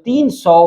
300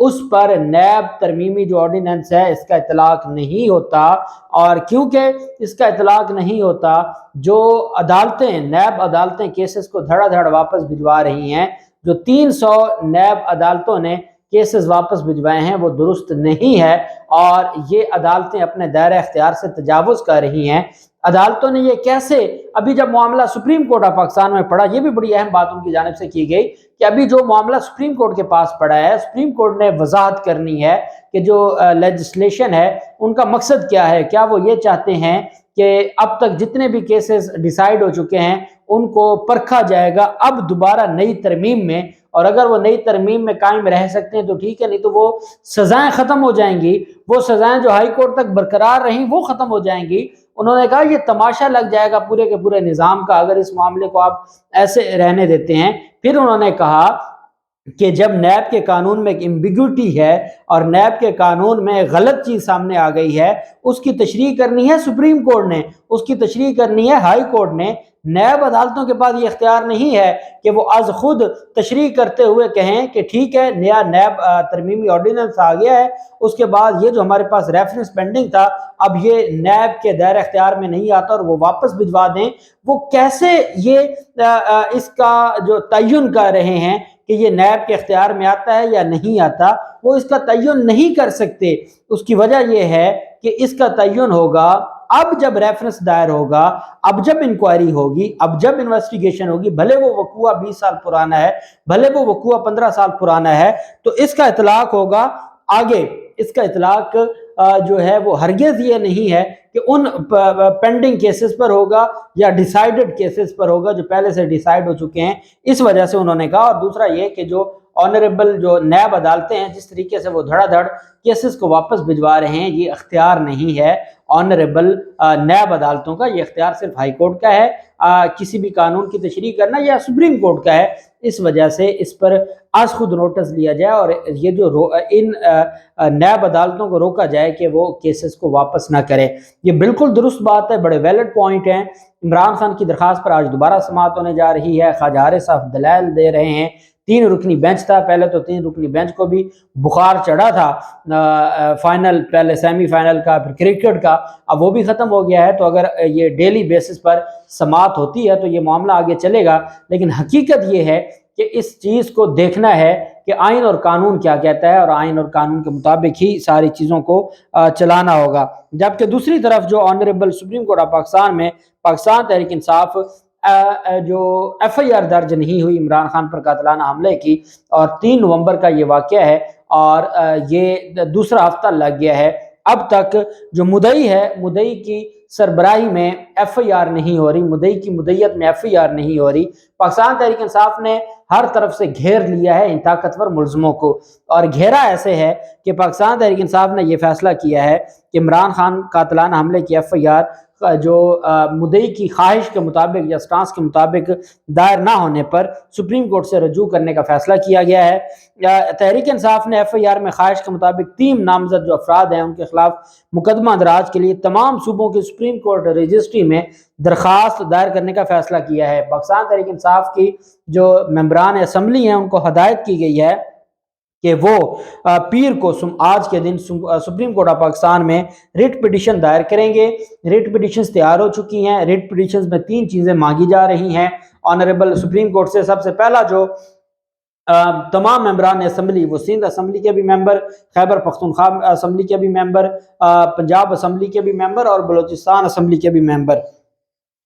اس پر NAB ترمیمی جو ordinance ہے اس کا اطلاق نہیں ہوتا، اور کیونکہ اس کا اطلاق نہیں ہوتا جو عدالتیں نیب عدالتیں کیسز کو دھڑا دھڑ واپس بھجوا رہی ہیں، جو 300 نیب عدالتوں نے کیسز واپس بھجوائے ہیں وہ درست نہیں ہے، اور یہ عدالتیں اپنے دائرہ اختیار سے تجاوز کر رہی ہیں۔ عدالتوں نے یہ کیسے، ابھی جب معاملہ سپریم کورٹ آف پاکستان میں پڑا، یہ بھی بڑی اہم بات ان کی جانب سے کی گئی کہ ابھی جو معاملہ سپریم کورٹ کے پاس پڑا ہے، سپریم کورٹ نے وضاحت کرنی ہے کہ جو لیجسلیشن ہے ان کا مقصد کیا ہے۔ کیا وہ یہ چاہتے ہیں کہ اب تک جتنے بھی کیسز ڈیسائیڈ ہو چکے ہیں ان کو پرکھا جائے گا اب دوبارہ نئی ترمیم میں، اور اگر وہ نئی ترمیم میں قائم رہ سکتے ہیں تو ٹھیک ہے، نہیں تو وہ سزائیں ختم ہو جائیں گی، وہ سزائیں جو ہائی کورٹ تک برقرار رہیں وہ ختم ہو جائیں گی۔ انہوں نے کہا یہ تماشا لگ جائے گا پورے کے پورے نظام کا اگر اس معاملے کو آپ ایسے رہنے دیتے ہیں۔ پھر انہوں نے کہا کہ جب نیب کے قانون میں ایک ایمبیگوٹی ہے اور نیب کے قانون میں غلط چیز سامنے آ گئی ہے، اس کی تشریح کرنی ہے سپریم کورٹ نے، اس کی تشریح کرنی ہے ہائی کورٹ نے۔ نیب عدالتوں کے پاس یہ اختیار نہیں ہے کہ وہ از خود تشریح کرتے ہوئے کہیں کہ ٹھیک ہے نیا نیب ترمیمی آرڈیننس آ گیا ہے، اس کے بعد یہ جو ہمارے پاس ریفرنس پینڈنگ تھا اب یہ نیب کے دائرہ اختیار میں نہیں آتا اور وہ واپس بھجوا دیں۔ وہ کیسے یہ اس کا جو تعین کر رہے ہیں کہ یہ نیب کے اختیار میں آتا ہے یا نہیں آتا، وہ اس کا تعین نہیں کر سکتے۔ اس کی وجہ یہ ہے کہ اس کا تعین ہوگا اب جب ریفرنس دائر ہوگا، اب جب انکوائری ہوگی، اب جب انویسٹیگیشن ہوگی، بھلے وہ وقوع 20 سال پرانا ہے، بھلے وہ وقوع 15 سال پرانا ہے، تو اس کا اطلاق ہوگا آگے۔ اس کا اطلاق جو ہے وہ ہرگز یہ نہیں ہے کہ ان پینڈنگ کیسز پر ہوگا یا ڈیسائیڈڈ کیسز پر ہوگا جو پہلے سے ڈیسائیڈ ہو چکے ہیں، اس وجہ سے انہوں نے کہا۔ اور دوسرا یہ کہ جو آنریبل جو نیب عدالتیں ہیں جس طریقے سے وہ دھڑا دھڑ کیسز کو واپس بھجوا رہے ہیں، یہ اختیار نہیں ہے آنریبل نیب عدالتوں کا، یہ اختیار صرف ہائی کورٹ کا ہے کسی بھی قانون کی تشریح کرنا، یا سپریم کورٹ کا ہے۔ اس وجہ سے اس پر از خود نوٹس لیا جائے اور یہ جو ان نیب عدالتوں کو روکا جائے کہ وہ کیسز کو واپس نہ کرے۔ یہ بالکل درست بات ہے، بڑے ویلڈ پوائنٹ ہیں۔ عمران خان کی درخواست پر آج دوبارہ سماعت ہونے جا رہی ہے، خواجہ حارث صاحب دلائل دے رہے ہیں۔ 3 رکنی بینچ تھا، پہلے تو 3 رکنی بینچ کو بھی بخار چڑھا تھا، فائنل پہلے سیمی فائنل کا پھر کرکٹ کا، اب وہ بھی ختم ہو گیا ہے۔ تو اگر یہ ڈیلی بیسس پر سماعت ہوتی ہے تو یہ معاملہ آگے چلے گا، لیکن حقیقت یہ ہے کہ اس چیز کو دیکھنا ہے کہ آئین اور قانون کیا کہتا ہے، اور آئین اور قانون کے مطابق ہی ساری چیزوں کو چلانا ہوگا۔ جبکہ دوسری طرف جو honourable supreme court of Pakistan میں پاکستان تحریک انصاف جو ایف آئی آر درج نہیں ہوئی عمران خان پر قاتلانہ حملے کی، اور 3 نومبر کا یہ واقعہ ہے اور یہ دوسرا ہفتہ لگ گیا ہے، اب تک جو مدعی ہے مدعی کی سربراہی میں ایف آئی آر نہیں ہو رہی، مدعی کی مدعیت میں ایف آئی آر نہیں ہو رہی۔ پاکستان تحریک انصاف نے ہر طرف سے گھیر لیا ہے ان طاقتور ملزموں کو، اور گھیرا ایسے ہے کہ پاکستان تحریک انصاف نے یہ فیصلہ کیا ہے کہ عمران خان قاتلانہ حملے کی ایف آئی آر جو مدعی کی خواہش کے مطابق یا سٹانس کے مطابق دائر نہ ہونے پر سپریم کورٹ سے رجوع کرنے کا فیصلہ کیا گیا ہے۔ تحریک انصاف نے ایف آئی آر میں خواہش کے مطابق 3 نامزد جو افراد ہیں ان کے خلاف مقدمہ اندراج کے لیے تمام صوبوں کی سپریم کورٹ رجسٹری میں درخواست دائر کرنے کا فیصلہ کیا ہے۔ پاکستان تحریک انصاف کی جو ممبران اسمبلی ہیں ان کو ہدایت کی گئی ہے کہ وہ پیر کو آج کے دن سپریم کورٹ آف پاکستان میں ریٹ پٹیشن دائر کریں گے۔ ریٹ پٹیشنز تیار ہو چکی ہیں۔ ریٹ پٹیشنز میں 3 چیزیں مانگی جا رہی ہیں آنریبل سپریم کورٹ سے۔ سب سے پہلا جو تمام ممبران اسمبلی، وہ سندھ اسمبلی کے بھی ممبر، خیبر پختونخوا اسمبلی کے بھی ممبر، پنجاب اسمبلی کے بھی ممبر اور بلوچستان اسمبلی کے بھی ممبر،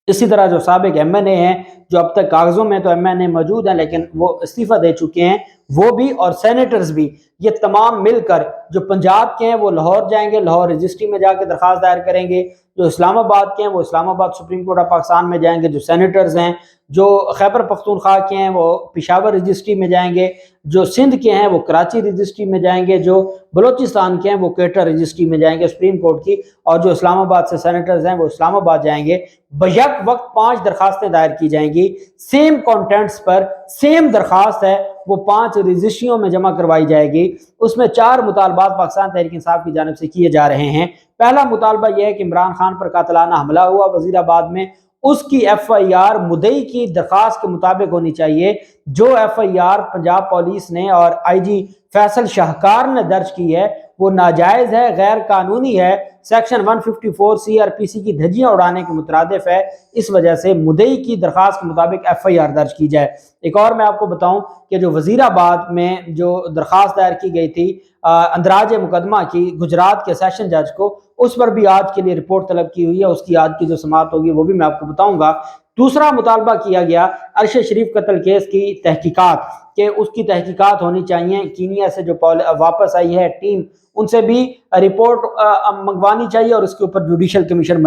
اسی طرح جو سابق ایم این اے ہیں جو اب تک کاغذوں میں تو ایم این اے موجود ہیں لیکن وہ استعفیٰ دے چکے ہیں، وہ بھی، اور سینیٹرز بھی، یہ تمام مل کر جو پنجاب کے ہیں وہ لاہور جائیں گے، لاہور رجسٹری میں جا کے درخواست دائر کریں گے۔ جو اسلام آباد کے ہیں وہ اسلام آباد سپریم کورٹ آف پاکستان میں جائیں گے، جو سینیٹرز ہیں۔ جو خیبر پختونخوا کے ہیں وہ پشاور رجسٹری میں جائیں گے، جو سندھ کے ہیں وہ کراچی رجسٹری میں جائیں گے، جو بلوچستان کے ہیں وہ کوئٹہ رجسٹری میں جائیں گے سپریم کورٹ کی، اور جو اسلام آباد سے سینیٹرز ہیں وہ اسلام آباد جائیں گے۔ بیک وقت 5 درخواستیں دائر کی جائیں گی، سیم کانٹینٹس پر، سیم درخواست ہے، وہ 5 رجسٹریوں میں جمع کروائی جائے گی۔ اس میں 4 مطالبات پاکستان تحریک انصاف کی جانب سے کیے جا رہے ہیں۔ پہلا مطالبہ یہ ہے کہ عمران خان پر قاتلانہ حملہ ہوا وزیر آباد میں، اس کی ایف آئی آر مدعی کی درخواست کے مطابق ہونی چاہیے۔ جو ایف آئی آر پنجاب پولیس نے اور آئی جی فیصل شاہکار نے درج کی ہے وہ ناجائز ہے، غیر قانونی ہے، سیکشن 154 سی آر پی سی کی دھجیاں اڑانے کے مترادف ہے۔ اس وجہ سے مدعی کی درخواست کے مطابق ایف آئی آر درج کی جائے۔ ایک اور میں آپ کو بتاؤں کہ جو وزیر آباد میں جو درخواست دائر کی گئی تھی اندراج مقدمہ کی گجرات کے سیشن جج کو، اس پر بھی آج کے لیے رپورٹ طلب کی ہوئی ہے، اس کی آج کی جو سماعت ہوگی وہ بھی میں آپ کو بتاؤں گا۔ دوسرا مطالبہ کیا گیا ارشد شریف قتل کیس کی تحقیقات، کہ اس کی تحقیقات ہونی چاہیے۔ کینیا سے جو واپس آئی ہے ٹیم، ان سے بھی رپورٹ منگوانی چاہیے اور اس کے اوپر جوڈیشل کمیشن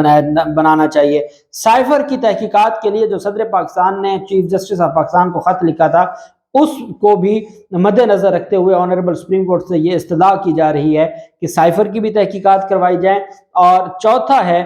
بنانا چاہیے۔ سائفر کی تحقیقات کے لیے جو صدر پاکستان نے چیف جسٹس آف پاکستان کو خط لکھا تھا، اس کو بھی مد نظر رکھتے ہوئے آنریبل سپریم کورٹ سے یہ استدعا کی جا رہی ہے کہ سائفر کی بھی تحقیقات کروائی جائیں۔ اور چوتھا ہے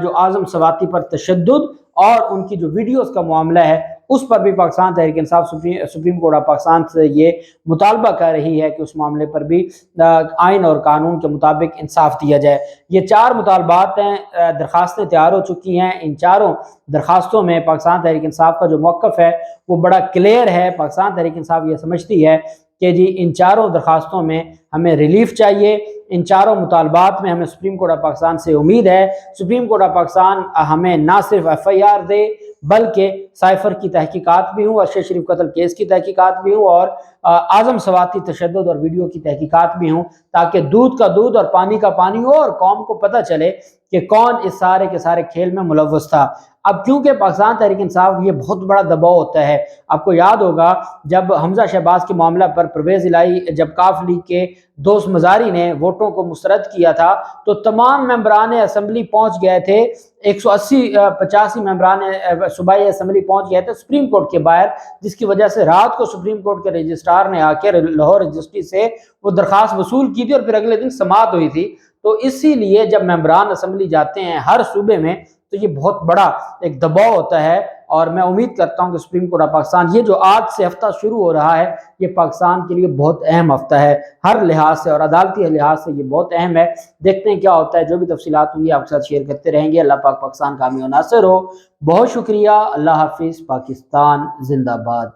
جو اعظم سواتی پر تشدد اور ان کی جو ویڈیوز کا معاملہ ہے، اس پر بھی Pakistan Tehreek Insaf supreme court of Pakistan سے یہ مطالبہ کر رہی ہے کہ اس معاملے پر بھی آئین اور قانون کے مطابق انصاف دیا جائے۔ یہ 4 مطالبات ہیں، درخواستیں تیار ہو چکی ہیں۔ ان چاروں درخواستوں میں پاکستان تحریک انصاف کا جو موقف ہے وہ بڑا کلیئر ہے۔ پاکستان تحریک انصاف یہ سمجھتی ہے کہ جی ان چاروں درخواستوں میں ہمیں ریلیف چاہیے، ان چاروں مطالبات میں ہمیں سپریم کورٹ آف پاکستان سے امید ہے۔ سپریم کورٹ آف پاکستان ہمیں نہ صرف ایف آئی آر دے بلکہ سائفر کی تحقیقات بھی ہوں، ارشد شریف قتل کیس کی تحقیقات بھی ہوں، اور اعظم سواتی تشدد اور ویڈیو کی تحقیقات بھی ہوں، تاکہ دودھ کا دودھ اور پانی کا پانی ہو اور قوم کو پتہ چلے کہ کون اس سارے کے سارے کھیل میں ملوث تھا۔ اب کیونکہ پاکستان تحریک انصاف یہ بہت بڑا دباؤ ہوتا ہے، آپ کو یاد ہوگا جب حمزہ شہباز کے معاملہ پر پرویز الہی جب کاف لیگ کے دوست مزاری نے ووٹوں کو مسترد کیا تھا تو تمام ممبران اسمبلی پہنچ گئے تھے، 180-85 ممبران صوبائی اسمبلی پہنچ گئے تھے سپریم کورٹ کے باہر، جس کی وجہ سے رات کو سپریم کورٹ کے رجسٹرار نے آ کے لاہور رجسٹری سے وہ درخواست وصول کی تھی اور پھر اگلے دن سماعت ہوئی تھی۔ تو اسی لیے جب ممبران اسمبلی جاتے ہیں ہر صوبے میں تو یہ بہت بڑا ایک دباؤ ہوتا ہے، اور میں امید کرتا ہوں کہ سپریم کورٹ آف پاکستان یہ جو آج سے ہفتہ شروع ہو رہا ہے یہ پاکستان کے لیے بہت اہم ہفتہ ہے، ہر لحاظ سے اور عدالتی لحاظ سے یہ بہت اہم ہے۔ دیکھتے ہیں کیا ہوتا ہے، جو بھی تفصیلات ہوئی آپ کے ساتھ شیئر کرتے رہیں گے۔ اللہ پاک پاکستان کامیاب و ناصر ہو۔ بہت شکریہ، اللہ حافظ، پاکستان زندہ باد۔